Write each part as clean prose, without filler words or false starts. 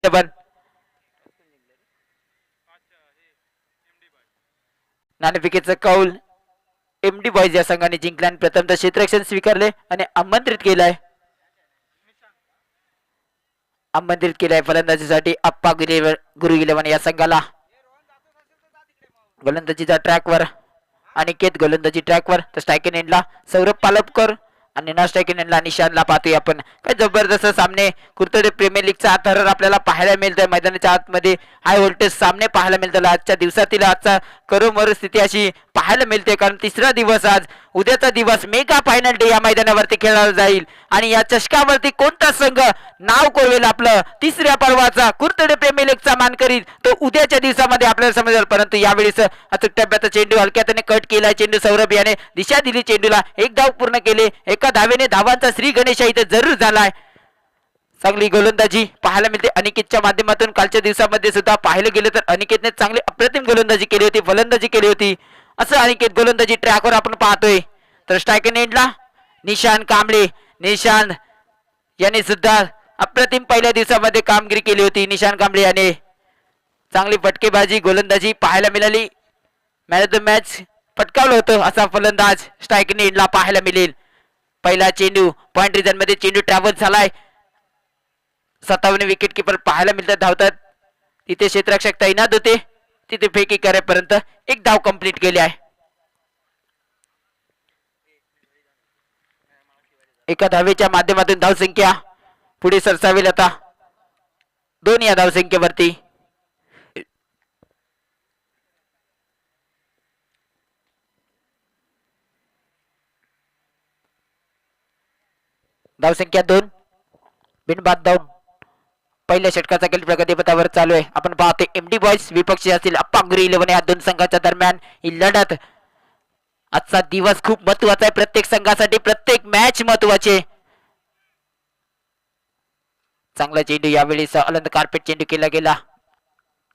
पण नाणेफेकीचं कौल MD boys या संघाने जिंकले आणि प्रथमतः क्षेत्ररक्षण स्वीकारले आणि आमंत्रित केलाय फलंदाजीसाठी अप्पा गुरुगिलेवन या संघाला. गोलंदाजीचा ट्रॅकवर अनिकेत, गोलंदाजी ट्रॅकवर तर स्ट्रायकिंग एंडला सौरभ पालपकर आणि नॉन स्ट्रायकिंग एंडला निशानला पाहतोय आपण. काय जबरदस्त सामने कुर्तडे प्रीमियर लीगचा थरार आपल्याला पाहायला मिळतोय. मैदानाच्या आतमध्ये हाय व्होल्टेज सामने पाहायला मिळतात. आजच्या दिवसातील आजचा करोमर स्थिती अशी पाहायला मिळते, कारण तिसरा दिवस आज, उद्याचा दिवस मेगा फायनल डे या मैदानावरती खेळला जाईल आणि या चषकावरती कोणता संघ नाव कोरवेल आपलं तिसऱ्या पर्वाचा कुर्तडे प्रीमियर लीगचा मानकरी तो उद्याच्या दिवसामध्ये आपल्याला समजेल. परंतु यावेळीच अचूक टप्प्याचा चेंडू हलक्याने कट केला. चेंडू सौरभ याने दिशा दिली, चेंडूला एक धाव पूर्ण केले. एका धावेने धावांचा श्री गणेश इथे जरूर झालाय. चांगली गोलंदाजी पाहायला मिळते अनिकेतच्या माध्यमातून. कालच्या दिवसामध्ये सुद्धा पाहिलं गेलं तर अनिकेतने चांगली अप्रतिम गोलंदाजी केली होती, फलंदाजी केली होती. असं अनिकेत गोलंदाजी ट्रॅकवर आपण पाहतोय. तर स्ट्रायकिंग एंडला निशांत कांबळे, निशांत याने सुद्धा अप्रतिम पहिल्या दिवसामध्ये कामगिरी केली होती. निशांत कांबळे याने चांगली फटकेबाजी गोलंदाजी पाहायला मिळाली. मॅन ऑफ द मॅच पटकावलं होतं असा फलंदाज स्ट्रायकिंग एंडला पाहायला मिळेल. पहिला चेंडू पॉइंट रिजन मध्ये चेंडू ट्रॅव्हल झालाय. 57 विकेट किपर पाहायला मिळतात धावतात. तिथे क्षेत्ररक्षक तैनात होते, तिथे फेकी करेपर्यंत एक धाव कंप्लीट केली आहे. एका धावेच्या माध्यमातून धावसंख्या पुढे सरसावेल आता 2 या धावसंख्येवरती. धावसंख्या 2 बिनबाद धाव पहिल्या षटकाचा खेळ प्रगतीपथावर चालू आहे. आपण पाहतोय एमडी बॉयज विपक्षी असतील अप्पा गुरु इलेव्हन या दोन संघाच्या दरम्यान ही लढत. आजचा दिवस खूप महत्वाचा आहे प्रत्येक संघासाठी, प्रत्येक मॅच महत्वाची. चांगला चेंडू यावेळी अलंद कार्पेट चेंडू केला गेला.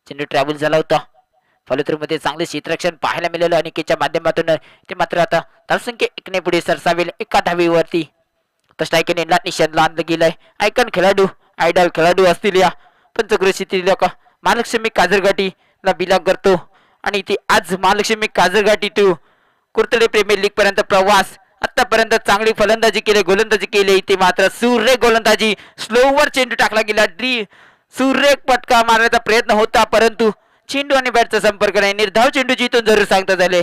चेंडू ट्रॅव्हल झाला होता. फलतूरमध्ये चांगले क्षेत्ररक्षण पाहायला मिळालं अनिकेतच्या माध्यमातून. ते मात्र आता धावसंख्या 1 ने पुढे सरसावेल एका धावेवरती. तर स्ट्रायकिंग एंडला निशांतला आणलं गेलंय. आयकॉन खेळाडू, आयडल खेळाडू असतील या पंचक्रोशीतील महालक्ष्मी काजरघाटीला बिलॉंग करतो आणि ती आज महालक्ष्मी काजरघाटी टू कुर्तडे प्रीमियर लीग पर्यंत प्रवास. आतापर्यंत चांगली फलंदाजी केली, गोलंदाजी केली. इथे मात्र सुरेख गोलंदाजी, स्लोवर चेंडू टाकला गेला. सुरेख पटका मारण्याचा प्रयत्न होता, परंतु चेंडू आणि बॅटचा संपर्क नाही. निर्धाव चेंडू जिथून जरूर सांगता झाले.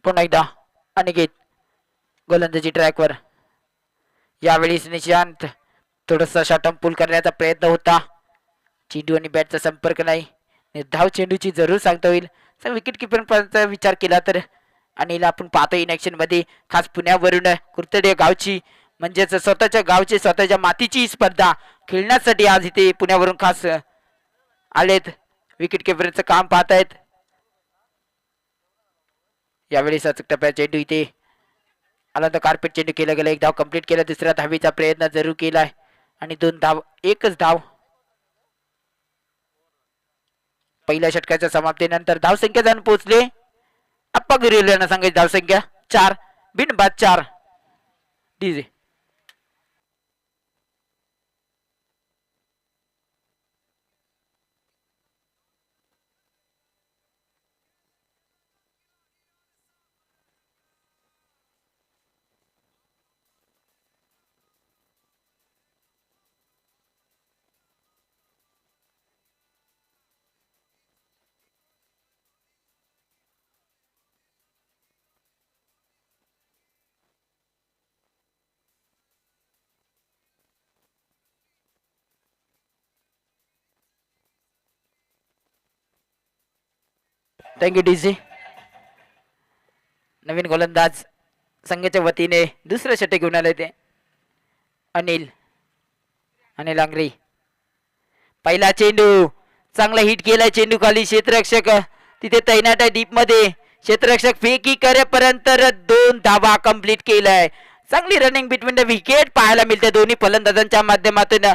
पुन्हा एकदा अनिकेत गोलंदाजी ट्रॅकवर. यावेळी निशांत थोडासा शॉटम पुल करण्याचा प्रयत्न होता. चेंडू आणि बॅटचा संपर्क नाही. निर्धाव चेंडूची जरूर सांगता होईल. विकेट किपरचा विचार केला तर अनिल आपण पाहतो इन ऍक्शन मध्ये खास पुण्यावरून कुर्तडे गावची म्हणजेच स्वतःच्या गावची स्वतःच्या मातीची स्पर्धा खेळण्यासाठी आज इथे पुण्यावरून खास आलेत. विकेट किपरचं काम पाहतायत. यावेळी अचूक टप्प्यात चेंडू इथे आला तर कार्पेट चेंडू केला गेला. एक धाव कंप्लीट केला. दुसऱ्या धावीचा प्रयत्न जरूर केलाय आणि 2 धाव, एकच धाव. पहिल्या षटकाच्या समाप्तीनंतर धावसंख्या जाऊन पोहोचले अप्पा गुरुलेना सांगायची धावसंख्या 4 बिनबाद 4. DJ thank you DJ. नवीन गोलंदाज संघाच्या वतीने दुसरं षटक घेऊन आले ते अनिल आंग्रे. पहिला चेंडू चांगला हिट केलाय. चेंडू खाली क्षेत्ररक्षक तिथे तैनात आहे डीप मध्ये. क्षेत्ररक्षक फेकी करेपर्यंत 2 धावा कंप्लीट केलाय. चांगली रनिंग बिटवीन द विकेट पाहायला मिळते दोन्ही फलंदाजांच्या माध्यमातून.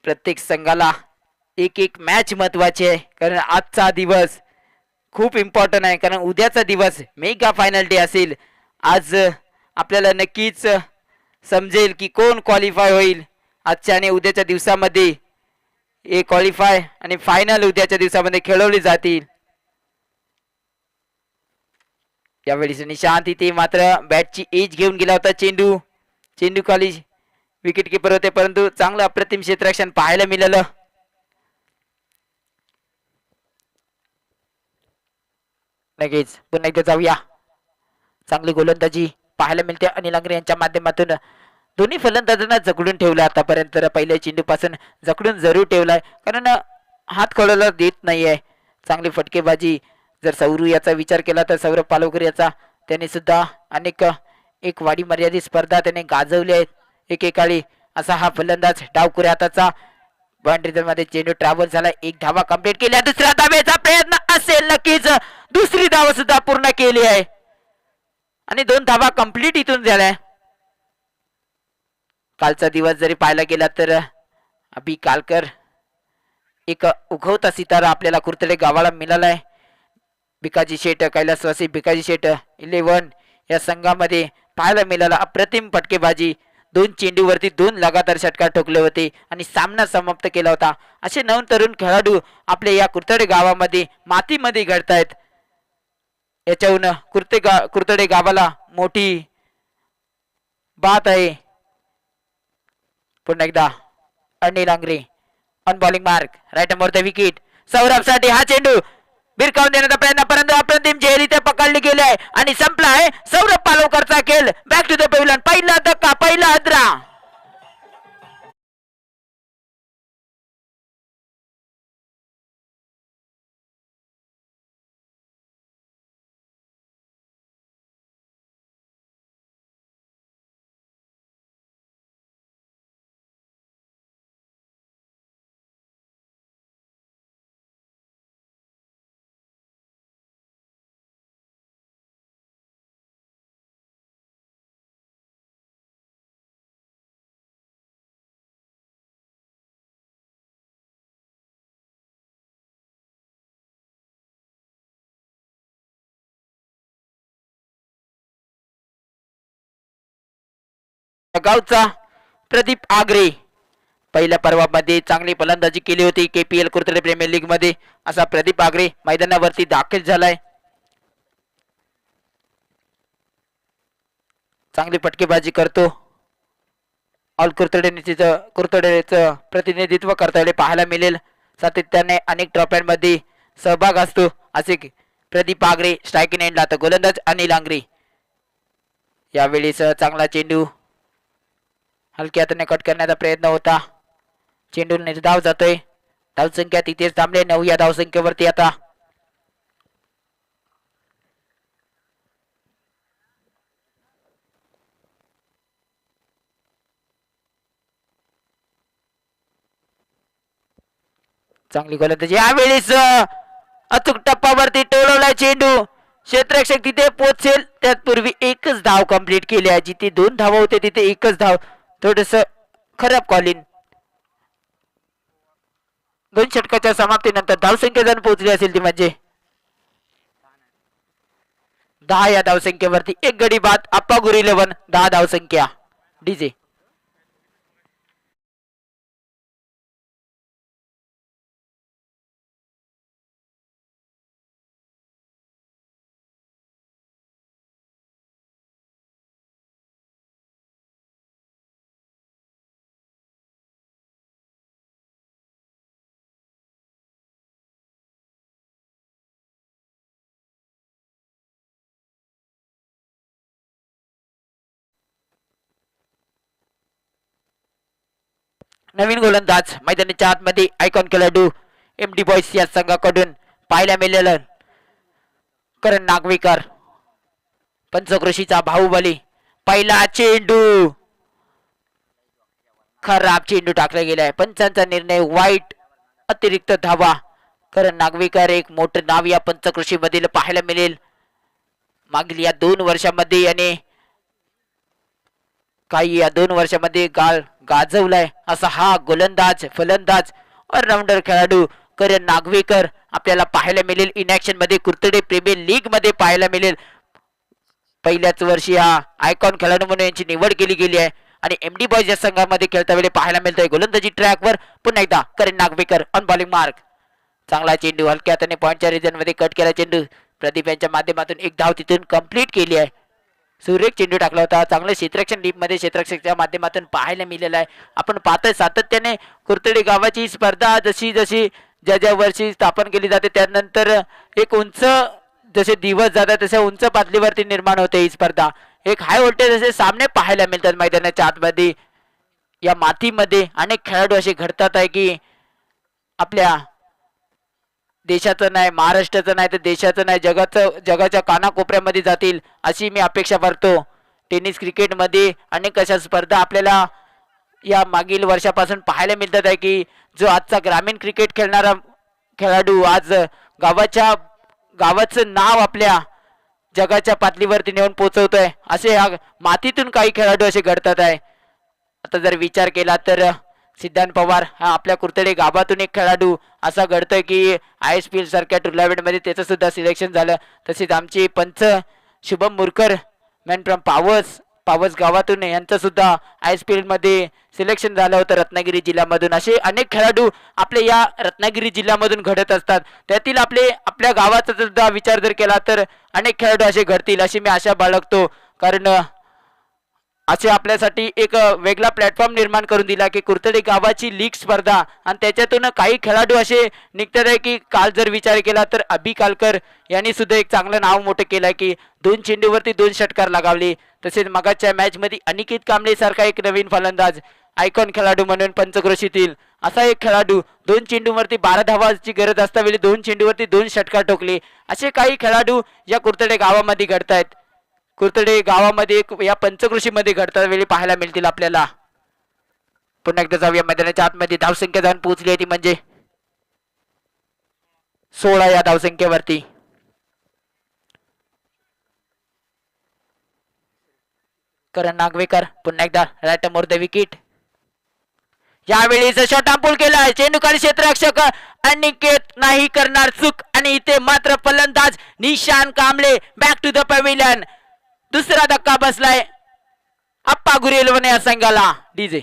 प्रत्येक संघाला एक एक मॅच महत्वाची आहे, कारण आजचा दिवस खूप इम्पॉर्टंट आहे, कारण उद्याचा दिवस मेगा फायनल डे असेल. आज आपल्याला नक्कीच समजेल की कोण क्वालिफाय होईल आजच्या आणि उद्याच्या दिवसामध्ये. हे क्वालिफाय आणि फायनल उद्याच्या दिवसामध्ये खेळवली जातील. यावेळी निशांत इथे मात्र बॅटची एज घेऊन गेला होता. चेंडू खाली विकेट किपर होते, परंतु चांगलं अप्रतिम क्षेत्ररक्षण पाहायला मिळालं. नक्कीच पुन्हा एकदा जाऊया. चांगली गोलंदाजी पाहायला मिळते अनिल अंगरे यांच्या माध्यमातून. दोन्ही फलंदाजांना जखडून ठेवलं आतापर्यंत. तर पहिल्या चेंडू पासून जखडून जरूर ठेवलाय, कारण हात खोलायला देत नाहीये. चांगली फटकेबाजी जर सौरू याचा विचार केला तर सौरभ पालोकर याचा त्याने सुद्धा अनेक एक वाडी मर्यादित स्पर्धा त्याने गाजवली आहेत एकेकाळी. असा हा फलंदाज डावखुऱ्या हाताचा. बाउंड्री मध्ये चेंडू ट्रॅव्हल झाला. एक धावा कंप्लीट केली. दुसऱ्या धावेचा प्रयत्न असेल नक्कीच. दुसरी धावा सुद्धा पूर्ण केली आहे आणि 2 धावा कंप्लीट इथून झाल्या. कालचा दिवस जरी पाहायला गेला तर अभि कालकर एक उगवता सितारा आपल्याला कुर्तडे गावाला मिळाला आहे. भिकाजी शेठ कैलासवासी भिकाजी शेठ 11 या संघामध्ये पाहायला मिळाला. अप्रतिम फटकेबाजी. 2 चेंडूवरती 2 लगातार षटकार ठोकले होते आणि सामना समाप्त केला होता. असे 9 तरुण खेळाडू आपल्या या कुर्तडे गावामध्ये मातीमध्ये घडतायत. याच्याहून कुर्तडे गावाला मोठी बात आहे. पुन्हा एकदा Anil Angre on bowling mark. Right number the wicket. Saurabh साठी हा चेंडू भिरकावून देण्याचा प्रयत्न, परंतु अप्रतिम झेल इथे पकडली गेली आहे आणि संपला आहे सौरभ पालोकरचा खेळ. Back to the pavilion. पहिला धक्का, पहिला हदरा. गावचा प्रदीप आगरे पहिल्या पर्वामध्ये चांगली फलंदाजी केली होती KPL कुर्तडे प्रीमियर लीग मध्ये. असा प्रदीप आगरे मैदानावरती दाखल झालाय. चांगली फटकेबाजी करतो. ऑल कुर्तडेचं प्रतिनिधित्व करताना पाहायला मिळेल. सातत्याने अनेक ट्रॉफ्यांमध्ये सहभाग असतो असे प्रदीप आगरे. स्ट्रायकिंग एंडला तर गोलंदाज अनिल अंगरे. यावेळेस चांगला चेंडू हलक्या हाताने कट करण्याचा प्रयत्न होता. चेंडू निर्धाव जातोय. धावसंख्या तिथेच थांबले. 9 या धावसंख्येवरती आता. चांगली गोलंदाजी. यावेळेस अचूक टप्पावरती टोलवलाय चेंडू. क्षेत्ररक्षक तिथे पोहोचेल त्यापूर्वी एकच धाव कंप्लीट केली आहे. जिथे 2 धावा होते तिथे एकच धाव. थोडस खराब कॉलिंग. 2 षटकाच्या समाप्तीनंतर धावसंख्या जण पोहोचली असेल ती म्हणजे 10 या धावसंख्येवरती. एक गडी बाद. अप्पा गुरु 11 10 धावसंख्या. डीजे नवीन गोलंदाज मैदानाच्या आतमध्ये आयकॉन खेळाडू MD बॉयज या संघाकडून पाहायला मिळालं करण नागवेकर. पंचक्रोशीचा बाहुबली. पहिला चेंडू खराब चेंडू टाकला गेलाय. पंचांचा निर्णय वाईट. अतिरिक्त धावा. करण नागवेकर एक मोठं नाव या पंचक्रोशी मधील पाहायला मिळेल. मागील या 2 वर्षामध्ये याने काही या 2 वर्षामध्ये गाजवलाय असा हा गोलंदाज फलंदाज ऑलराऊंडर खेळाडू करण नागवेकर आपल्याला पाहायला मिळेल इन ऍक्शन मध्ये कुर्तडे प्रीमियर लीग मध्ये पाहायला मिळेल. पहिल्याच वर्षी हा आयकॉन खेळाडू म्हणून यांची निवड केली गेली आहे आणि एमडी बॉयज या संघामध्ये खेळता वेळी पाहायला मिळतोय गोलंदाजी ट्रॅकवर पुन्हा एकदा करण नागवेकर ऑन बॉलिंग मार्क. चांगला चेंडू हलक्या हाताने पॉइंटच्या रिजन मध्ये कट केला चेंडू प्रदीप यांच्या माध्यमातून एक धाव तिथून कंप्लीट केली आहे. सुरेख चेंडू टाकला होता चांगलं क्षेत्ररक्षण डीप मध्ये क्षेत्ररक्षकच्या माध्यमातून पाहायला मिळालेलं आहे. आपण पाहतोय सातत्याने कुर्तडे गावाची स्पर्धा जशी जशी ज्या वर्षी स्थापन केली जाते त्यानंतर एक उंच जसे दिवस जातात तसे उंच पातळीवरती निर्माण होते ही स्पर्धा. एक हाय व्होल्टेज असे सामने पाहायला मिळतात मैदानाच्या आतमध्ये. या मातीमध्ये अनेक खेळाडू असे घडतात आहे की आपल्या देशाचं नाही महाराष्ट्राचं नाही तर देशाचं नाही जगाच्या कानाकोपऱ्यामध्ये जातील अशी मी अपेक्षा करतो. टेनिस क्रिकेटमध्ये अनेक अशा स्पर्धा आपल्याला या मागील वर्षापासून पाहायला मिळतात आहे की जो आजचा ग्रामीण क्रिकेट खेळणारा खेळाडू आज गावाचं नाव आपल्या जगाच्या पातळीवरती नेऊन पोहोचवतोय असे हा मातीतून काही खेळाडू असे घडतात आहे. आता जर विचार केला तर सिद्धांत पवार हा आपल्या कुर्तडे गावातून एक खेळाडू असा घडतोय की ISPL सारख्या टुर्नामेंटमध्ये त्याचं सुद्धा सिलेक्शन झालं. तसेच आमचे पंच शुभम मुरकर मॅन फ्रॉम पावस गावातून यांचं सुद्धा ISPL मध्ये सिलेक्शन झालं होतं रत्नागिरी जिल्ह्यामधून. असे अनेक खेळाडू आपले या रत्नागिरी जिल्ह्यामधून घडत असतात. त्यातील आपल्या गावाचा सुद्धा विचार जर केला तर अनेक खेळाडू असे घडतील अशी मी आशा बाळगतो. कारण असे आपल्यासाठी एक वेगळा प्लॅटफॉर्म निर्माण करून दिला की कुर्तडे गावाची लीग स्पर्धा आणि त्याच्यातून काही खेळाडू असे निघतात आहे की काल जर विचार केला तर अभि कालकर यांनी सुद्धा एक चांगलं नाव मोठं केलं की 2 चेंडूवरती 2 षटकार लगावले. तसेच मगाच्या मॅच मध्ये अनिकेत कांबळे सारखा एक नवीन फलंदाज आयकॉन खेळाडू म्हणून पंचक्रोशीतील असा एक खेळाडू 2 चेंडूवरती 12 धावांची गरज असतावेळी 2 चेंडूवरती 2 षटकार ठोकले. असे काही खेळाडू या कुर्तडे गावामध्ये घडतायत. कुर्तडे गावामध्ये या पंचकृषीमध्ये घडता वेळी पाहायला मिळतील आपल्याला. पुन्हा एकदा जाऊया मैदानाच्या आतमध्ये. धावसंख्या जाऊन पोहोचली आहे ती म्हणजे 16 या धावसंख्येवरती. करण नागवेकर पुन्हा एकदा राईट मोर द विकेट. यावेळी शॉट पुल केला चेंडू खाली क्षेत्ररक्षक अनिकेत नाही करणार चूक आणि इथे मात्र फलंदाज Nishan Kamble back to the pavilion. दुसरा धक्का बसलाय अप्पा गुरेलवणे या संघाला. DJ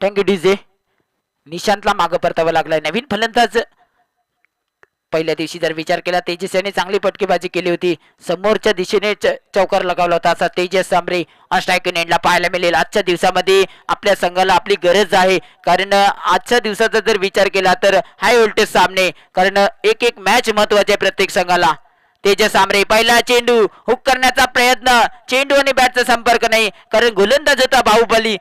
thank you DJ. निशांतला मागं परतावं लागलाय. नवीन फलंदाज पहिल्या दिवशी जर विचार केला तेजस याने चांगली पटकेबाजी केली होती. समोरच्या दिशेने चौकार लगावला होता असा तेजस सांबरे स्ट्रायकिंग एंडला पाहायला मिळेल. आजच्या दिवसामध्ये आपल्या संघाला आपली गरज आहे कारण आजच्या दिवसाचा जर विचार केला तर हाय व्होल्टेज सामने कारण एक एक मॅच महत्वाची आहे प्रत्येक संघाला. तेजस सांबरे पहिला चेंडू हुक करण्याचा प्रयत्न चेंडू आणि बॅटचा संपर्क नाही कारण गोलंदाज होता बाहुबली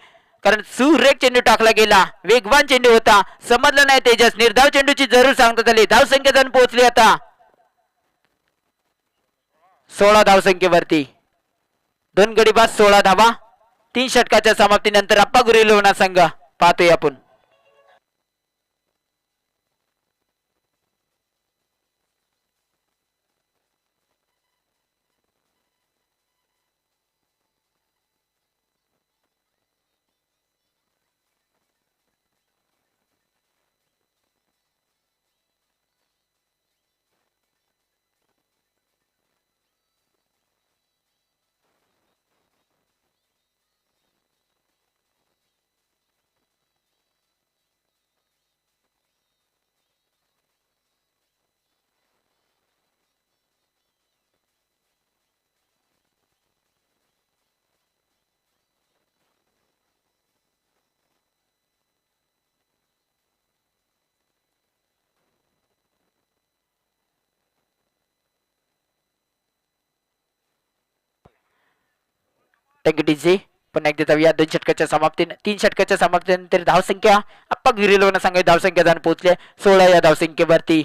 कारण सुरेख चेंडू टाकला गेला. वेगवान चेंडू होता समजलं नाही तेजस. निर्धाव चेंडूची जरूर सांगण्यात आली. धावसंख्या जाऊन पोहोचली आता 16 धावसंख्येवरती. 2 गडी बाद 16 धावा 3 षटकाच्या समाप्तीनंतर अप्पा गुरेलवणा संघ पाहतोय आपण. डीजे पुन्हा एकदा जाऊया 2 षटकाच्या समाप्तीने 3 षटकाच्या समाप्तीनंतर धावसंख्या अप्पा गिरिलवाना संघाची धावसंख्या जाऊन पोहोचले 16 या धावसंख्येवरती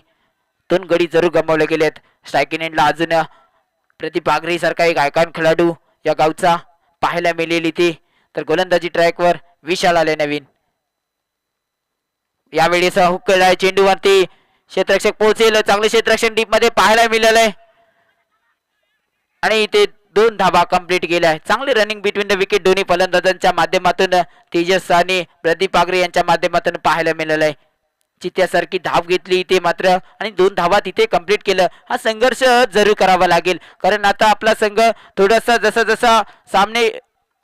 2 गडी जरूर गमावले गेलेत. स्ट्रायकिंग एंडला अजून प्रदीप आगरे सारखा एक आयकॉन खेळाडू या गावचा पाहायला मिळेल इथे. तर गोलंदाजी ट्रॅकवर विशाल आले नवीन. यावेळेस हुक खेळलाय चेंडूवरती क्षेत्ररक्षक पोहोचेल. चांगले क्षेत्ररक्षण डीप मध्ये पाहायला मिळालं आहे आणि इथे 2 धाबा कंप्लीट केल्या. चांगली रनिंग बिटवीन द विकेट दोन्ही फलंदाजांच्या माध्यमातून तेजस आणि प्रदीप आगरे यांच्या माध्यमातून पाहायला मिळालं आहे. चित्त्यासारखी धाव घेतली इथे मात्र आणि 2 धावा तिथे कंप्लीट केलं. हा संघर्ष जरूर करावा लागेल कारण आता आपला संघ थोडासा जसा जसा सामने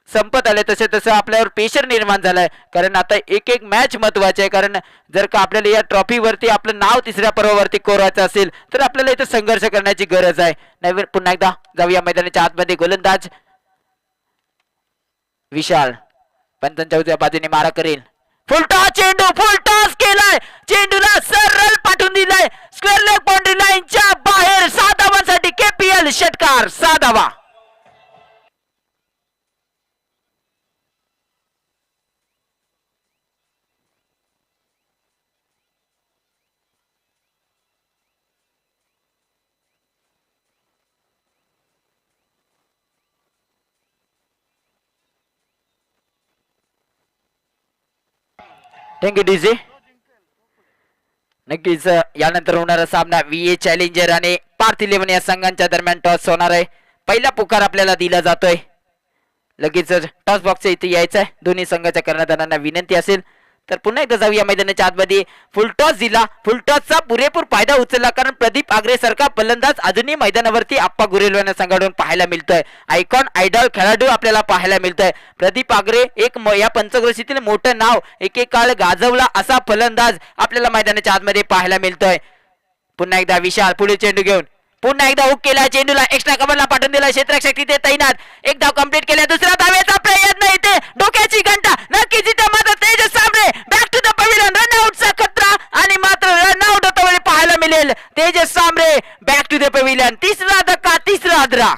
संपत आले तसे तसं आपल्यावर प्रेशर निर्माण झालाय कारण आता एक एक मॅच महत्वाची आहे. कारण जर का आपल्याला या ट्रॉफीवरती आपलं नाव तिसऱ्या पर्वावरती कोरायचं असेल तर आपल्याला इथे संघर्ष करण्याची गरज आहे. नवीन पुन्हा एकदा जाऊया मैदानाच्या आतमध्ये. गोलंदाज विशाल पंचांच्या उजव्या बाजूने मारा करेल. फुलटॉस चेंडू फुलटॉस केलाय चेंडूला सरळ पाठवून दिलाय स्क्वेअर लेग बाउंड्री लाईनच्या बाहेर. 6 धावांसाठी केपीएल षटकार 6 धावा. Thank you DJ. नक्कीच यानंतर होणारा सामना VA चॅलेंजर आणि पार्थ 11 या संघांच्या दरम्यान टॉस होणार आहे. पहिला पुकार आपल्याला दिला जातोय. लगेच टॉस बॉक्स इथे यायचं आहे. दोन्ही संघाच्या कर्णधारांना विनंती असेल तर पुन्हा एकदा जाऊया मैदानाच्या आतमध्ये. फुलटॉस दिला फुलटॉसचा पुरेपूर फायदा उचलला कारण प्रदीप आगरे सारखा फलंदाज अजूनही मैदानावरती आप्पा गुरेलवाना संघाकडून पाहायला मिळतोय. आयकॉन आयडॉल खेळाडू आपल्याला पाहायला मिळतोय. प्रदीप आगरे एक या पंचक्रोशीतील मोठं नाव एकेकाळ गाजवला असा फलंदाज आपल्याला मैदानाच्या आतमध्ये पाहायला मिळतोय. पुन्हा एकदा विशाल पुढे चेंडू घेऊन पुन्हा एकदा हुक केला चेंडूला एक्स्ट्रा कव्हरला पाठवून दिला. क्षेत्ररक्षक तिथे तैनात. एक धाव कंप्लीट केला. दुसरा धावेचा प्रयत्न इथे डोक्याची घंटा नक्कीच इथे मात्र Tejas Samre back to the pavilion रनआउटचा खतरा आणि मात्र रनआउट होता वेळी पाहायला मिळेल. Tejas Samre back to the pavilion. तिसरा धक्का तिसरा आदरा.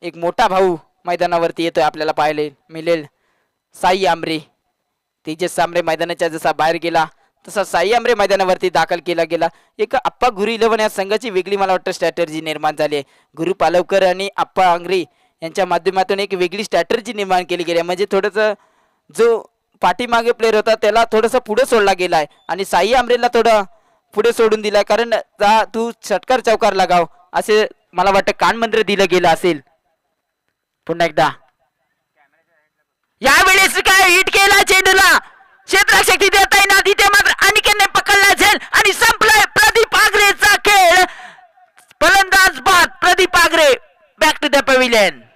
एक मोठा भाऊ मैदानावरती येतोय आपल्याला पाहायला मिळेल. साई आमरे. तेजस सामरे मैदानाच्या जसा बाहेर गेला तसा साई आमरे मैदानावरती दाखल केला गेला. एक आप्पा गुरु 11 या संघाची वेगळी मला वाटतं स्ट्रॅटर्जी निर्माण झाली आहे. गुरु पालवकर आणि आप्पा आंग्रे यांच्या माध्यमातून एक वेगळी स्ट्रॅटर्जी निर्माण केली गेली आहे. म्हणजे थोडंसं जो पाठीमागे प्लेअर होता त्याला थोडंसं पुढे सोडला गेलाय आणि साई आमरेला थोडं पुढे सोडून दिलाय कारण तू षटकार चौकार लगाव असे मला वाटतं कानमंत्र दिलं गेलं असेल. पुन्हा एकदा यावेळेस काय हिट केला चेंडूला क्षेत्ररक्षक तिथे तैनात. तिथे मात्र अनिकेतने पकडला झेल आणि संपलाय प्रदीप आगरेचा खेळ. फलंदाज बाद Pradeep Agre back to the pavilion.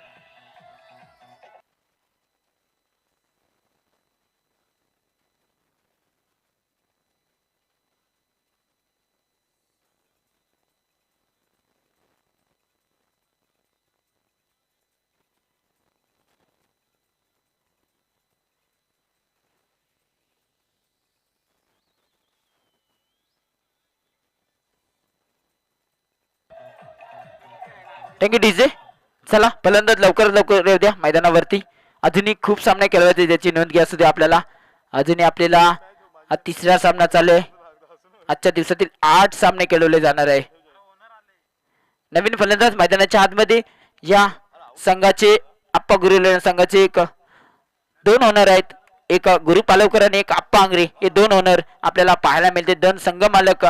Thank you DJ. चला फलंदाज लवकर लवकर येऊ द्या मैदानावरती. अजूनही खूप सामने खेळवायचे त्याची नोंद घ्या असू द्या आपल्याला. अजूनही आपल्याला हा तिसरा सामना चालू आहे. आजच्या दिवसातील 8 सामने खेळवले जाणार आहे. नवीन फलंदाज मैदानाच्या आतमध्ये या संघाचे आप्पा गुरु संघाचे 2 ओनर आहेत. एक गुरु पालवकर आणि एक आप्पा आंग्रे हे 2 ओनर आपल्याला पाहायला मिळते. 2 संघ मालक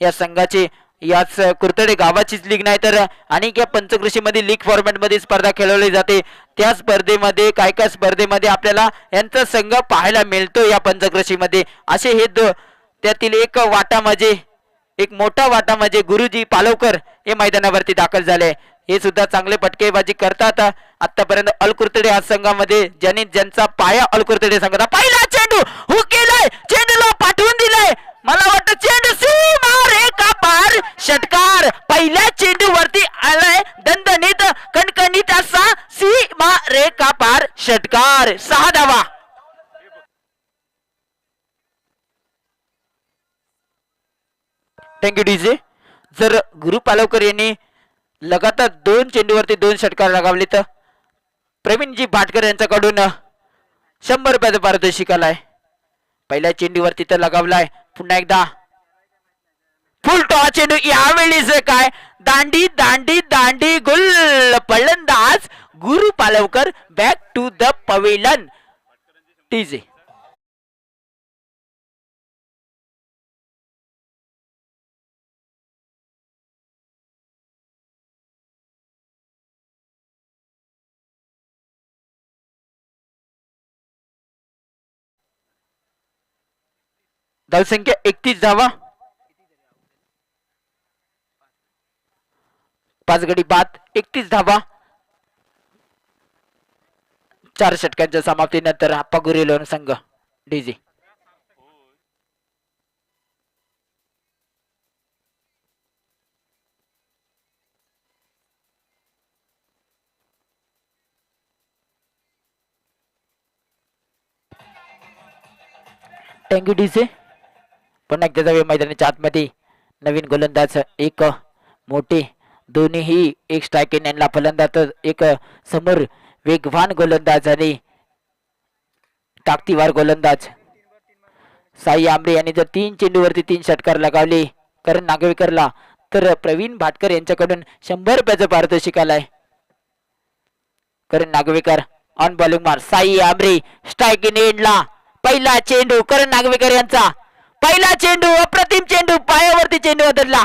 या संघाचे. याच कुर्तडे गावाचीच लीग नाही तर अनेक या पंचकृषीमध्ये लीग फॉर्मॅट मध्ये स्पर्धा खेळवली जाते. त्या स्पर्धेमध्ये काय काय स्पर्धेमध्ये आपल्याला यांचा संघ पाहायला मिळतो या पंचकृषीमध्ये. असे हे त्यातील एक वाटा म्हणजे एक मोठा वाटा म्हणजे गुरुजी पालवकर हे मैदानावरती दाखल झाले. हे सुद्धा चांगले फटकेबाजी करतात. आतापर्यंत अलकुर्तडे या संघामध्ये ज्यांचा पाया अलकुर्तडे संघाचा पहिला चेंडू हु केलाय, चेंडूला पाठवून दिलाय. मला वाटतं चेंडू सीमा रेखा पार षटकार. पहिल्या चेंडू वरती आलाय दणदणीत कणकणीत असा सीमा रेखा पार षटकार. 6 धावा. Thank you DJ. जर गुरु पालवकर यांनी लगातार 2 चेंडूवरती 2 षटकार लगावले तर प्रवीणजी भाटकर यांच्याकडून 100 रुपयाचा पारितोषिक आलाय. पहिल्या चेंडूवरती तर लगावलाय. पुन्हा एकदा फुल टॉस चेंडू. यावेळीच काय दांडी दांडी दांडी गुल. फलंदाज गुरु पालवकर बॅक टू द पवेलन. डीजे धावसंख्या 31 धावा. 5 गडी बाद 31 धावा. 4 षटकांच्या समाप्तीनंतर आप्पा गुरेलोन संघ. डीजे टँगी डीजे पुन्हा एकदा जाऊया मैदानाच्या आतमध्ये. नवीन गोलंदाज एक मोठे दोन्हीही एक स्ट्रायकिंग यांना फलंदाज एक समोर वेगवान गोलंदाज आणि ताकदीवार गोलंदाज साई आंबरे यांनी जर 3 चेंडूवरती 3 षटकार लगावले करण नागवेकरला तर प्रवीण भाटकर यांच्याकडून 100 रुपयाचं पारितोषिक आलाय. करण नागवेकर ऑन बॉलिंग मार. साई आंबरे स्ट्रायकिंग एंडला पहिला चेंडू करण नागवेकर यांचा. पहिला चेंडू अप्रतिम चेंडू. पायावरती चेंडू बदलला.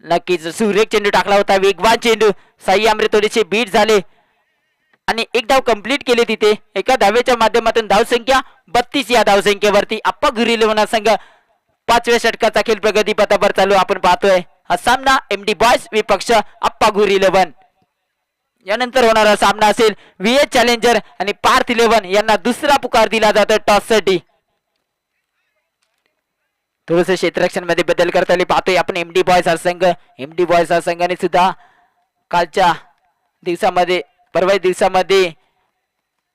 नक्कीच सुरेख चेंडू टाकला होता. वेगवान चेंडू. साई आंबरे थोडेसे बीट झाले आणि एक धाव कंप्लीट केली तिथे. एका धावेच्या माध्यमातून धावसंख्या 32 या धावसंख्येवरती आप्पा गुरेलोन संघ 5व्या षटकाचा खेळ प्रगती पथावर चालू आपण पाहतोय. हा सामना एमडी बॉयज विपक्ष आप्पा गुरेलोन. यानंतर होणारा सामना असेल व्हीएच चॅलेंजर आणि पार्थ 11 यांना दुसरा पुकार दिला जातो टॉस साठी. थोडस क्षेत्ररक्षण मध्ये बदल करता पाहतोय आपण एमडी बॉयज हा संघ. एमडी बॉयज हा संघाने सुद्धा कालच्या दिवसामध्ये परवा दिवसामध्ये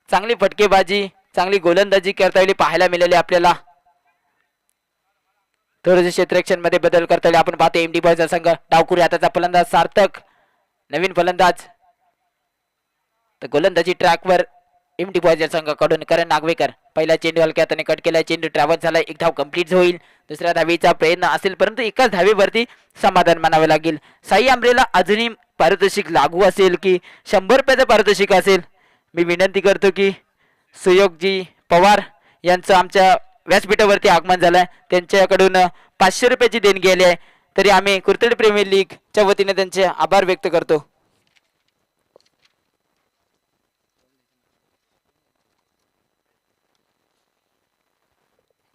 चांगली फटकेबाजी चांगली गोलंदाजी करता येईल पाहायला मिळाले आपल्याला. थोडस क्षेत्ररक्षण मध्ये बदल करता आपण पाहतोय एमडी बॉयज हा संघ. डावकुरी हाताचा फलंदाज सार्थक नवीन फलंदाज. तर गोलंदाजी ट्रॅकवर एमडी बॉयज या संघाकडून करण नागवेकर. पहिला चेंडू हलक्या हाताने कट केला. चेंडू ट्रॅव्हल झाला. एक धाव कंप्लीट होईल. दुसऱ्या धावेचा प्रयत्न असेल परंतु एकाच धावेवरती समाधान मानावे लागेल. साई आंबरेला अजूनही पारितोषिक लागू असेल की 100 रुपयाचं पारितोषिक असेल. मी विनंती करतो की सुयोगजी पवार यांचं आमच्या व्यासपीठावरती आगमन झालंय. त्यांच्याकडून 500 रुपयाची देणगी आली आहे. तरी आम्ही कुर्तडी प्रीमियर लीगच्या वतीने त्यांचे आभार व्यक्त करतो.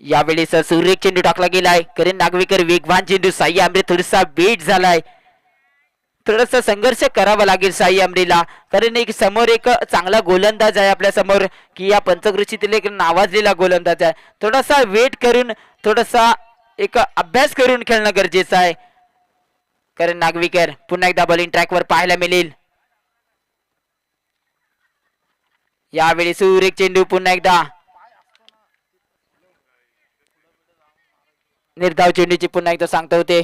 यावेळेस सुरेख चेंडू टाकला गेलाय. करण नागवेकर वेगवान चेंडू. साई आंबरे थोडासा बेट झालाय. थोडासा संघर्ष करावा लागेल साई आंबरेला कारण एक समोर एक चांगला गोलंदाज आहे आपल्या समोर की या पंचकृषीतील एक नावाजलेला गोलंदाज आहे. थोडासा वेट करून थोडासा एक अभ्यास करून खेळणं गरजेचं आहे. कारण नागवेकर पुन्हा एकदा बॉलिंग ट्रॅकवर पाहायला मिळेल. यावेळी सुरेख चेंडू. पुन्हा एकदा निर्धाव चेंडूची पुन्हा एकदा सांगता होते.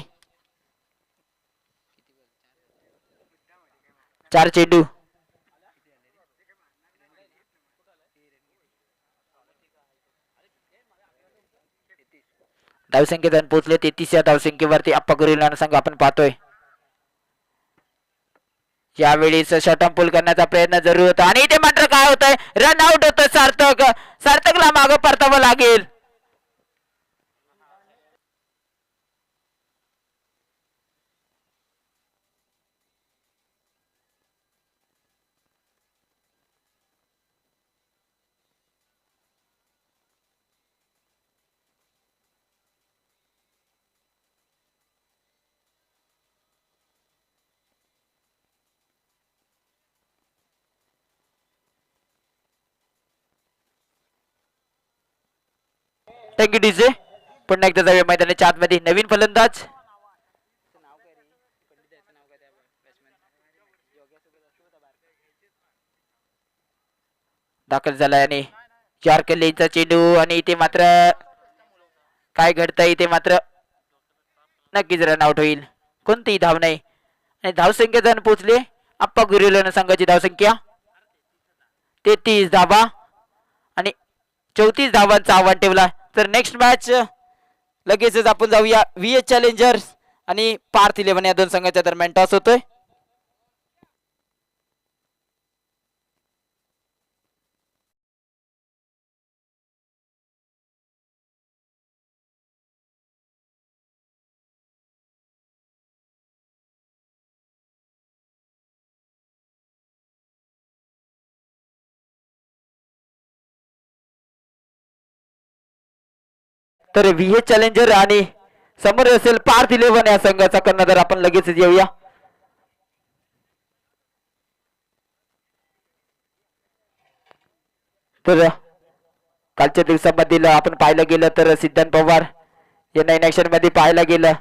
4 चेंडू. धावसंख्येत पोहोचले 33 या धावसंख्येवरती आप्पा गुरेलोन संघ आपण पाहतोय. यावेळीच शॉर्ट पूल करण्याचा प्रयत्न जरूर होता आणि इथे मात्र काय होतंय रन आउट होतं. सार्थकला मागं परतावं लागेल. Thank you DJ. पुन्हा एकदा जाऊया मैदानाच्या आतमध्ये. नवीन फलंदाज दाखल झालाय आणि यॉर्कर लेनचा चेंडू आणि इथे मात्र काय घडतंय इथे मात्र नक्कीच रन आउट होईल. कोणतीही धाव नाही आणि धावसंख्या जण पोहोचले आप्पा गुरिलोन संघाची धावसंख्या 33 धावा आणि 34 धावांचा आव्हान ठेवला. तर नेक्स्ट मॅच लगेचच आपण जाऊया व्हीएच चॅलेंजर्स आणि पार्थ 11 या दोन संघाच्या दरम्यान टॉस होतोय. तर व्हीएच चॅलेंजर आणि समोर असेल पार्थ 11 या संघाचा कर्णधार. आपण लगेच येऊया. तर कालच्या दिवसामधील आपण पाहायला गेलं तर सिद्धांत पवार यांना इन ऍक्शन मध्ये पाहायला गेलं.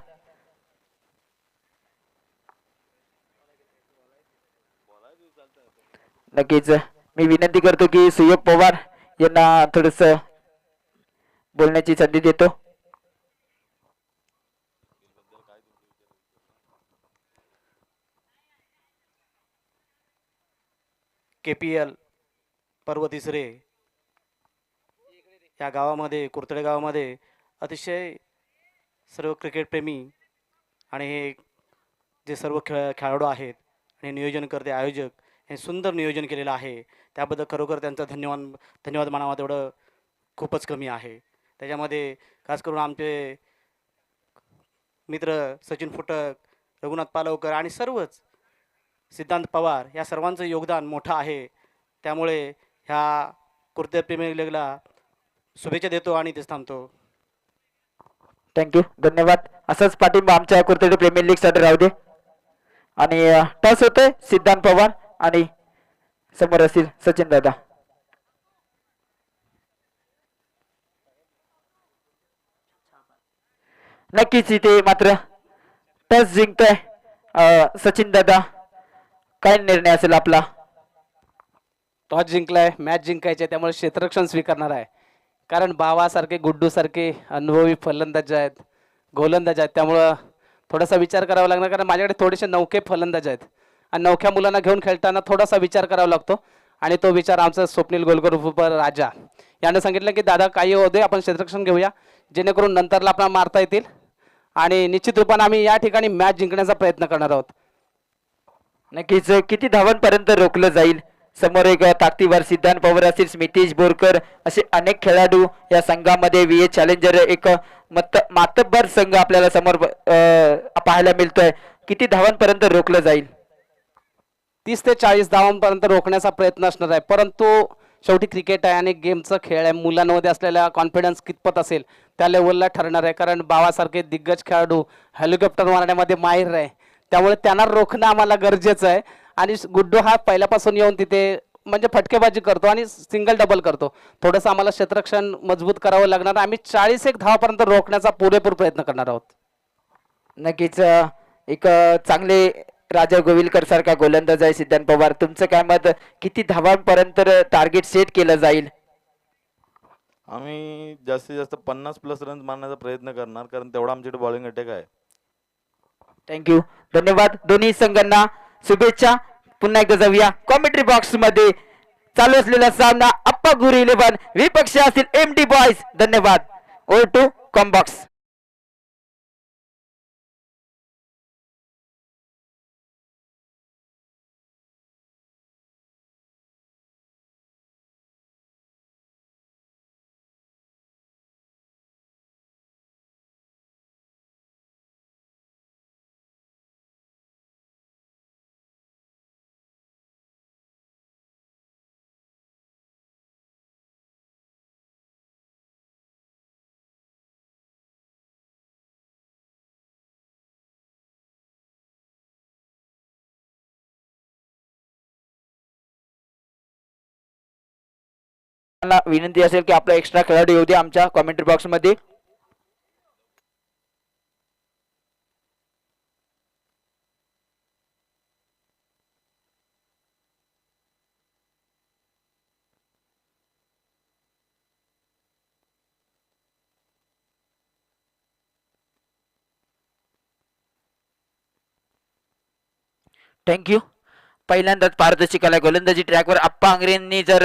नक्कीच मी विनंती करतो की सुयोग पवार यांना थोडस बोलण्याची संधी देतो. KPL पर्व तिसरे या गावामध्ये कुर्तडे गावामध्ये अतिशय सर्व क्रिकेटप्रेमी आणि हे जे सर्व खेळाडू आहेत आणि नियोजनकर्ते आयोजक हे सुंदर नियोजन केलेलं आहे. त्याबद्दल खरोखर त्यांचा धन्यवाद मानावा तेवढं खूपच कमी आहे. त्याच्यामध्ये खास करून आमचे मित्र सचिन फुटक, रघुनाथ पालवकर आणि सर्वच सिद्धांत पवार या सर्वांचं योगदान मोठं आहे. त्यामुळे ह्या कुर्ते प्रीमियर लीगला शुभेच्छा देतो आणि तेच थांबतो. थँक्यू, धन्यवाद. असंच पाठिंबा आमच्या कुर्तडे प्रीमियर लीग साठी राहू दे. आणि टॉस होतोय सिद्धांत पवार आणि समोर असतील सचिन दादा. नक्कीच इथे मात्र टॉस जिंकतोय सचिन दादा. काय निर्णय असेल आपला? टॉस जिंकलाय, मॅच जिंकायचे, त्यामुळे क्षेत्ररक्षण स्वीकारणार आहे. कारण बावासारखे गुड्डूसारखे अनुभवी फलंदाज आहेत, गोलंदाज आहेत, त्यामुळं थोडासा विचार करावा लागणार. कारण माझ्याकडे थोडेसे नौके फलंदाज आहेत आणि नौख्या मुलांना घेऊन खेळताना थोडासा विचार करावा लागतो. आणि तो विचार आमचा स्वप्नील गोलकर राजा यानं सांगितलं की दादा काही होऊ दे, आपण क्षेत्ररक्षण घेऊया जेणेकरून नंतरला आपल्याला मारता येतील. आणि निश्चित रूपाने आम्ही या ठिकाणी मॅच जिंकण्याचा प्रयत्न करणार आहोत. नक्कीच किती धावांपर्यंत रोखलं जाईल? समोर एक ताकदीवर सिद्धांत पवार असतील, स्मितेश बोरकर असे अनेक खेळाडू या संघामध्ये. व्हीएच चॅलेंजर एक मातब्बर संघ आपल्याला समोर पाहायला मिळतोय. किती धावांपर्यंत रोखलं जाईल? 30 ते 40 धावांपर्यंत रोखण्याचा प्रयत्न असणार आहे. परंतु शेवटी क्रिकेट आहे आणि गेमचं खेळ आहे, मुलांमध्ये असलेला कॉन्फिडन्स कितपत असेल त्या लेवलला ठरणार आहे. कारण बावासारखे दिग्गज खेळाडू हेलिकॉप्टर मारण्यामध्ये माहिर आहे, त्यामुळे त्यांना रोखणं आम्हाला गरजेचं आहे. आणि गुड्डू हा पहिल्यापासून येऊन तिथे म्हणजे फटकेबाजी करतो आणि सिंगल डबल करतो. थोडंसं आम्हाला क्षेत्ररक्षण मजबूत करावं लागणार. आम्ही 41 धावापर्यंत रोखण्याचा पुरेपूर प्रयत्न करणार आहोत. नक्कीच एक चांगले राजा गोविलकर सारखा गोलंदाज आहे सिद्धांत पवार. तुमचं काय मत? किती धावांपर्यंत टार्गेट सेट केलं जाईल? आम्ही जास्तीत जास्त 50+ रन मारण्याचा प्रयत्न करणार, कारण तेवढा आमच्याकडे बॉलिंग अटॅक आहे. थँक्यू, धन्यवाद. दोन्ही संघांना शुभेच्छा. पुन्हा एकदा जाऊया कॉमेंट्री बॉक्स मध्ये. चालू असलेला सामना अप्पा गुरु 11 विपक्ष असतील MD बॉयज. धन्यवाद. Over to comm box. मला विनंती असेल की आपला एक्स्ट्रा खेळाडू येऊ द्या आमच्या कॉमेंट्री बॉक्स मध्ये. थँक्यू. पहिल्यांदाच पारदर्शी कला गोलंदाजी ट्रॅकवर आप्पा आंग्रेंनी जर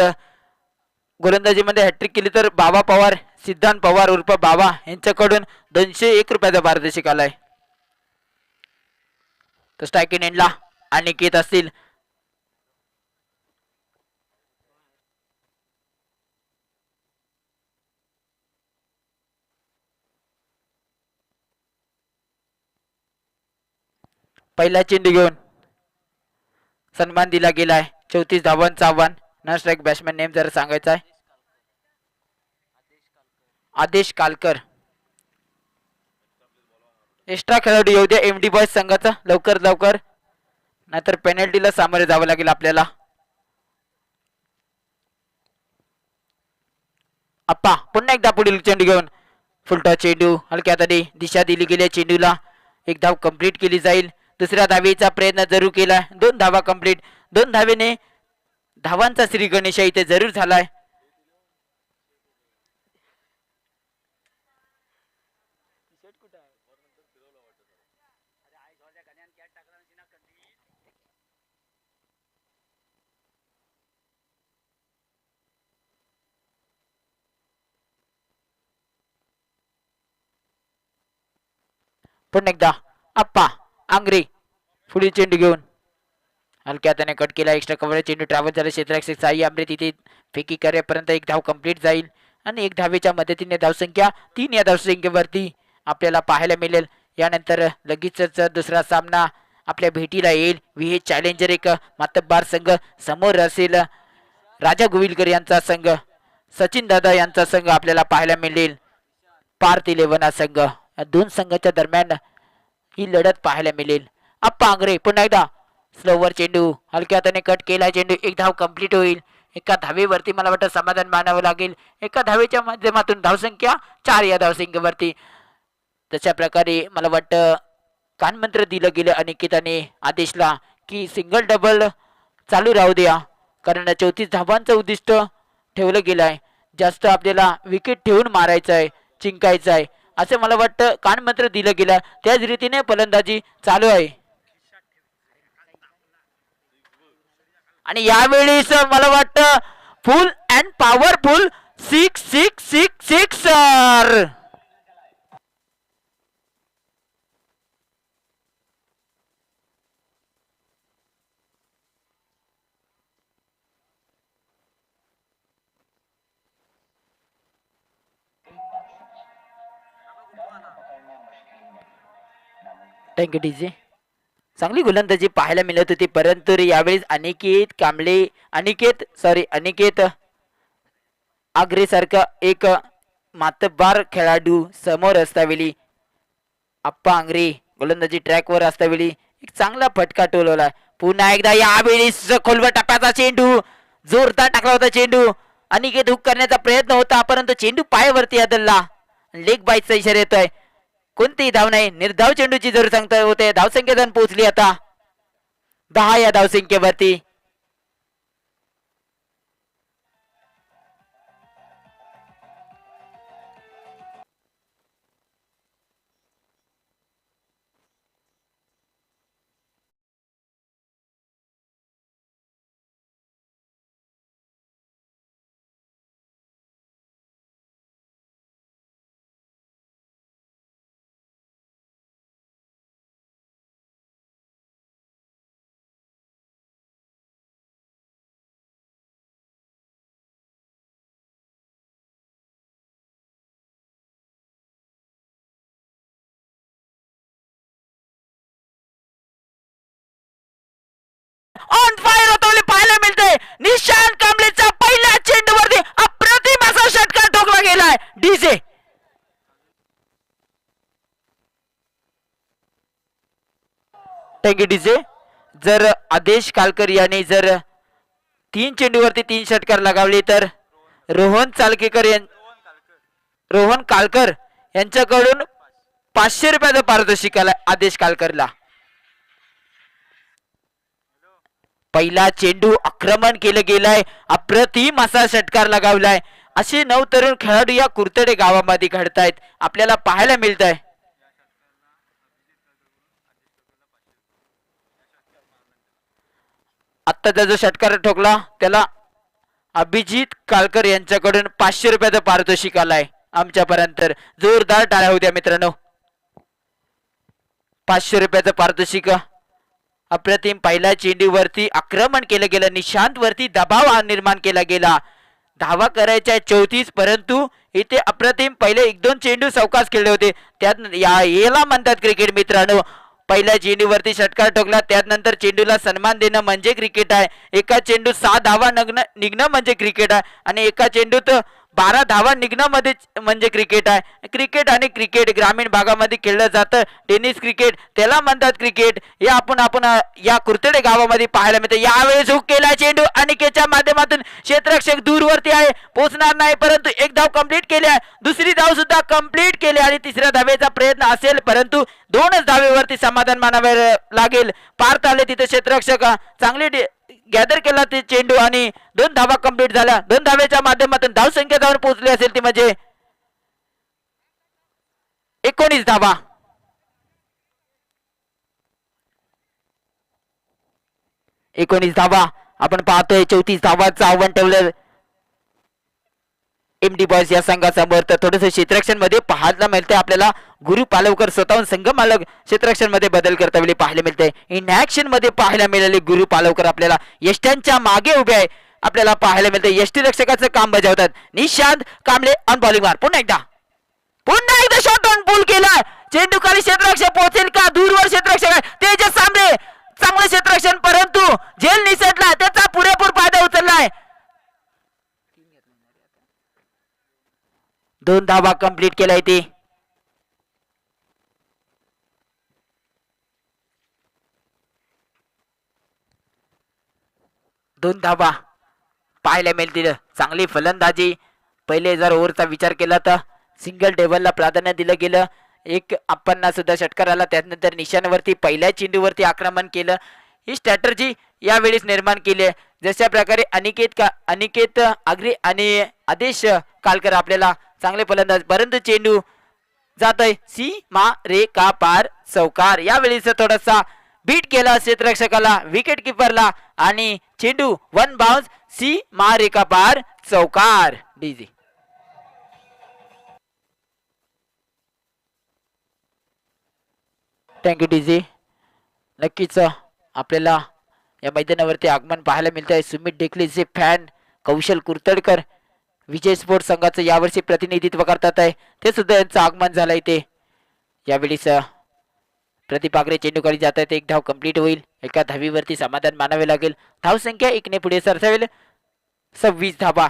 गोलंदाजीमध्ये हॅट्रिक केली तर बाबा पवार, सिद्धांत पवार उर्फ बाबा यांच्याकडून 201 रुपयाचा पारदर्शी कला आहे. तर स्ट्राईक इन एंडला अनिकेत असतील. पहिला चेंडू घेऊन सन्मान दिला गेलाय. 34 धावांचं आव्हान. नॉन स्ट्राईक बॅट्समॅन नेम जर सांगायचा आहे आदेश कालकर. एक्स्ट्रा खेळाडू येऊ द्या एमडी बॉयज संघाचा लवकर लवकर, नाहीतर पेनल्टीला सामोरे जावं लागेल आपल्याला. आप्पा पुन्हा एकदा पुढील चेंडू घेऊन फुलटा चेंडू हलक्या हाताने दिशा दिली गेली. चेंडूला एक धाव कंप्लीट केली जाईल. दुसऱ्या धावेचा प्रयत्न जरूर केला. 2 धावा कंप्लीट. 2 धावेने धावांचा श्री गणेश इथे जरूर झालाय. पुन्हा एकदा आप्पा आंग्रे पुढील चेंडू घेऊन हलक्या हाताने कट केला. एक्स्ट्रा कव्हरेज चेंडू ट्रॅव्हल झाला क्षेत्ररक्षक साई आंबरे तिथे फेकी करेपर्यंत एक धाव कंप्लीट जाईल आणि एक धावेच्या मदतीने धावसंख्या 3 या धावसंख्येवरती आपल्याला पाहायला मिळेल. यानंतर लगेचच दुसरा सामना आपल्या भेटीला येईल. विहे चॅलेंजर एक मातब्बार संघ समोर असेल. राजा गोविलकर यांचा संघ, सचिन दादा यांचा संघ आपल्याला पाहायला मिळेल. पार्थ 11 हा संघ. या 2 संघाच्या दरम्यान ही लढत पाहायला मिळेल. आप्पा आंग्रे पुन्हा एकदा स्लोवर चेंडू हलक्या हाताने कट केला. चेंडू एक धाव कंप्लीट होईल. एका धावेवरती मला वाटतं समाधान मानावं लागेल. एका धावेच्या माध्यमातून धावसंख्या 4 या धावसंख्येवरती. तशा प्रकारे मला वाटतं कानमंत्र दिलं गेलं अनिकेताने आदेशला की सिंगल डबल चालू राहू द्या, कारण 34 धावांचं उद्दिष्ट ठेवलं गेलं आहे. जास्त आपल्याला विकेट ठेवून मारायचं आहे, जिंकायचं आहे असं मला वाटतं कानमंत्र दिलं गेलं. त्याच रीतीने फलंदाजी चालू आहे आणि यावेळेस मला वाटतं फुल अँड पॉवरफुल 6 थँक्यू डीजे. चांगली गोलंदाजी पाहायला मिळत होती, परंतु यावेळेस अनिकेत आग्रे सारखा एक मातब्बार खेळाडू समोर असतावेळी आप्पा आंग्रे गोलंदाजी ट्रॅकवर असतावेळी एक चांगला फटका टोलवला. पुन्हा एकदा यावेळेस खोलवर टप्प्याचा चेंडू जोरदार टाकला होता. चेंडू अनिकेत हुक करण्याचा प्रयत्न होता, परंतु चेंडू पायावरती आदळला. लेग बाईटचा इशारा येतोय. कोणतीही धाव नाही, निर्धाव चेंडूची जरूर सांगता होते. धावसंख्या पोहोचली आता 10 या धावसंख्येवरती. ऑन फायर होताना पाहायला मिळते. निशांत कांबळेचा पहिल्या चेंडूवरती अप्रतिम असा षटकार ठोकला गेलाय. DJ thank you DJ. जर आदेश कालकर याने जर 3 चेंडूवरती 3 षटकार लगावले तर रोहन कालकर यांच्याकडून 500 रुपयाचा पारितोषिक आलाय आदेश कालकरला. पहिला चेंडू आक्रमण केलं गेलाय, अप्रतिम असा षटकार लगावलाय. असे 9 तरुण खेळाडू या कुर्तडे गावामध्ये घडतायत, आपल्याला पाहायला मिळत आहे. आत्ताचा जो षटकार ठोकला त्याला अभिजित कालकर यांच्याकडून 500 रुपयाचं पारितोषिक आलाय आमच्यापर्यंत. जोरदार टाळ्या होत्या मित्रांनो. 500 रुपयाचं पारितोषिक. अप्रतिम पहिल्या चेंडूवरती आक्रमण केलं गेलं, निशांत वरती दबाव निर्माण केला गेला. धावा करायच्या 34, परंतु इथे अप्रतिम पहिले 1-2 चेंडू सावकाश खेळले होते. त्यात याला म्हणतात क्रिकेट मित्रांनो. पहिल्या चेंडूवरती षटकार ठोकला, त्यानंतर चेंडूला सन्मान देणं म्हणजे क्रिकेट आहे. एका चेंडू 6 धावा निघणं म्हणजे क्रिकेट आहे, आणि एका चेंडूत 12 धावा निघणं मध्ये म्हणजे क्रिकेट आहे. क्रिकेट आणि क्रिकेट ग्रामीण भागामध्ये खेळलं जातं. टेनिस क्रिकेट त्याला म्हणतात क्रिकेट. हे आपण या कुर्तडे गावामध्ये पाहायला मिळते. यावेळेस हुक केला चेंडू अनिकेतच्या माध्यमातून क्षेत्ररक्षक दूरवरती आहे, पोहोचणार नाही, परंतु एक धाव कंप्लीट केली आहे. दुसरी धाव सुद्धा कंप्लीट केली आणि तिसऱ्या धावेचा प्रयत्न असेल, परंतु 2च धावेवरती समाधान मानावे लागेल. पार्थ आले तिथे क्षेत्ररक्षक चांगले गॅदर केला ते चेंडू आणि 2 धावा कंप्लीट झाल्या. 2 धावेच्या माध्यमातून धाव संख्या जाऊन पोहोचली असेल ती म्हणजे 19 धावा. आपण पाहतोय 34 धावांचं आव्हान ठेवलं एमडी बॉयज या संघासमोर. तर थोडंसं क्षेत्ररक्षण मध्ये पाहायला मिळते आपल्याला. गुरु पालवकर स्वतःहून संघ मालक क्षेत्ररक्षण मध्ये बदल करता वेळी पाहायला मिळते. इन ऍक्शन मध्ये पाहायला मिळाले गुरु पालवकर आपल्याला यष्ट्यांच्या मागे उभे आहे, आपल्याला पाहायला मिळते. यष्टी रक्षकाचं काम बजावतात. निशांत कांबळे ऑन बॉलिंग मार. पुन्हा एकदा शॉट ऑन पूल केला. चेंडू खाली क्षेत्ररक्षक पोहोचेल का? दूरवर क्षेत्ररक्षक आहे तेजस सांबळे, चांगलं क्षेत्ररक्षण, परंतु झेल निसटला, त्याचा पुरेपूर फायदा उचललाय. 2 धावा कंप्लीट केलाय ते. दोन धावा पाहायला मिळतील. चांगली फलंदाजी. पहिले जर ओव्हरचा विचार केला तर सिंगल टेबलला प्राधान्य दिलं गेलं. एक आपण सुद्धा षटकार आला, त्यानंतर निशाणावरती पहिल्या चेंडूवरती आक्रमण केलं. ही स्ट्रॅटर्जी यावेळेस निर्माण केली आहे. जशा प्रकारे अनिकेत आगरी आणि आदेश कालकर आपल्याला चांगले फलंदाज, परंतु चेंडू जातोय सीमा रेखा पार चौकार. यावेळेस थोडासा बीट केला क्षेत्ररक्षकाला, विकेट किपरला, आणि चेंडू 1 बाउन्स सीमा रेखा पार चौकार. डीजी थँक्यू डीजी. नक्कीच आपल्याला या मैदानावरती आगमन पाहायला मिळत आहे. सुमित डेकलेचे फॅन कौशल कुर्तडकर विजय स्पोर्ट्स संघाचं यावर्षी प्रतिनिधित्व करतात आहे, ते सुद्धा यांचं आगमन झालंय. ते यावेळीस प्रदीप आगरे चेंडूकडे जात आहेत. 1 धाव कंप्लीट होईल. एका धावीवरती समाधान मानावे लागेल. धाव संख्या 1 ने पुढे सरसावेल. 26 धावा.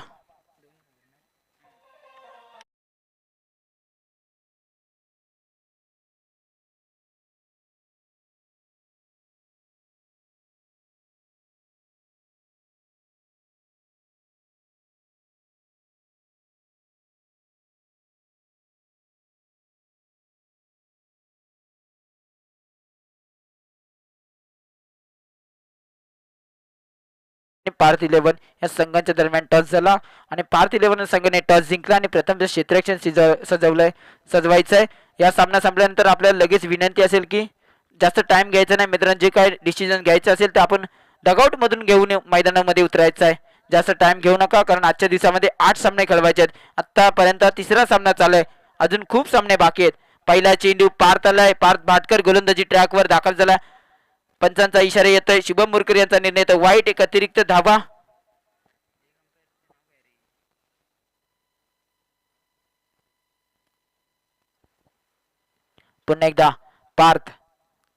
पार्थ 11 या संघांच्या दरम्यान टॉस झाला आणि पार्थ 11 संघाने टॉस जिंकला आणि प्रथम क्षेत्ररक्षण सजवायचंय. या सामना संपल्यानंतर आपल्याला लगेच विनंती असेल की जास्त टाइम घ्यायचा नाही मित्रांनो. जे काय डिसिजन घ्यायचं असेल ते आपण डगआउट मधून घेऊन मैदानामध्ये उतरायचं आहे. जास्त टाइम घेऊ नका, कारण आजच्या दिवसामध्ये 8 सामने खेळवायचे आहेत. आतापर्यंत 3रा सामना चालू आहे, अजून खूप सामने बाकी आहेत. पहिला चेंडू पार्थ आलाय. पार्थ भाटकर गोलंदाजी ट्रॅकवर दाखल झाला. पंचांचा इशारा येतोय. शुभम मुरकर यांचा निर्णय तर वाईट. एक अतिरिक्त धावा. पुन्हा एकदा पार्थ.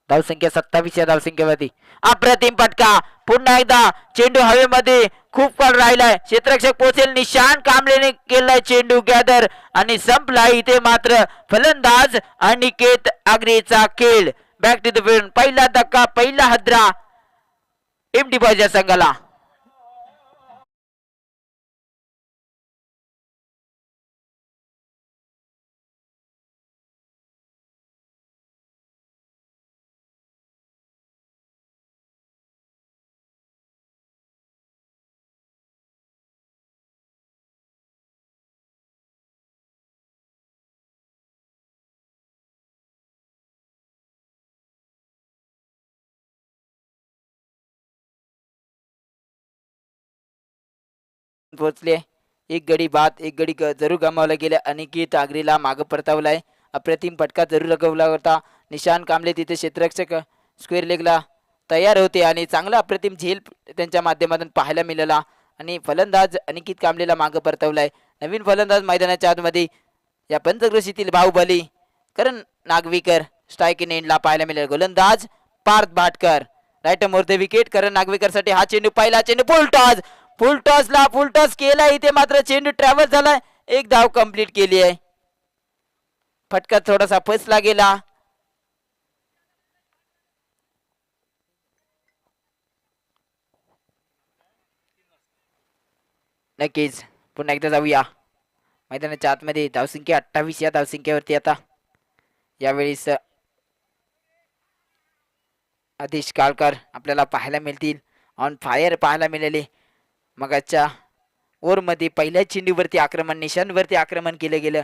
धावसंख्या 27 या धावसंख्येवरती अप्रतिम फटका. पुन्हा एकदा चेंडू हवेमध्ये खूप काळ राहिलाय. क्षेत्ररक्षक पोहोचेल. निशान कांबळेने केलाय चेंडू गॅदर आणि संपला. इथे मात्र फलंदाज अनिकेत आगरेचा खेळ. Back to the field. पहिला धक्का, पहिला हद्रा एमडी बॉयज या संघाला. पोहोचले. एक गडी बाद, एक गडी जरूर गमावला गेला. अनिकेत आगरीला मागं परतावलाय. अप्रतिम फटका जरूर लगवला होता. निशान कांबळे तिथे क्षेत्ररक्षक स्क्वेअर लेगला तयार होते आणि चांगला अप्रतिम झेल त्यांच्या माध्यमातून पाहायला मिळाला. आणि फलंदाज अनिकेत कांबळेला मागं परतवलाय. नवीन फलंदाज मैदानाच्या आतमध्ये या पंचक्रोशीतील बाहुबली करण नागवीकर स्ट्राईक इन एंडला पाहायला मिळेल. गोलंदाज Parth Bhatkar right more the wicket. Karan नागवीकरसाठी हा चेंडू, पहिला चेंडू फुल टॉस केला. इथे मात्र चेंडू ट्रॅव्हल झालाय. एक धाव कंप्लीट केली आहे. फटका थोडासा फसला गेला. नक्कीच पुन्हा एकदा जाऊया मैदानाच्या आतमध्ये. धावसंख्या 28 या धावसंख्येवरती आता यावेळेस आदेश काळकर आपल्याला पाहायला मिळतील. ऑन फायर पाहायला मिळाले. मगाच्या ओव्हरमध्ये पहिल्या चेंडूवरती आक्रमण, निशांवरती आक्रमण केलं गेलं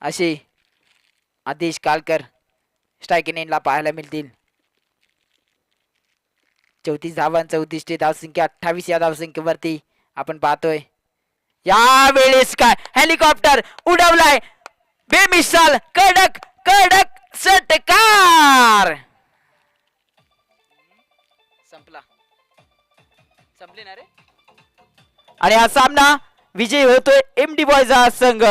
असे आदेश काळकर स्ट्राईक इन एंडला पाहायला मिळतील. 34 धावांचं उद्दिष्ट, धावसंख्या 28 या धावसंख्येवरती आपण पाहतोय. यावेळेस काय हेलिकॉप्टर उडवलाय. बेमिसाल कडक षटकार. संपले ना रे. आणि हा सामना विजयी होतोय एमडी बॉयचा संघ.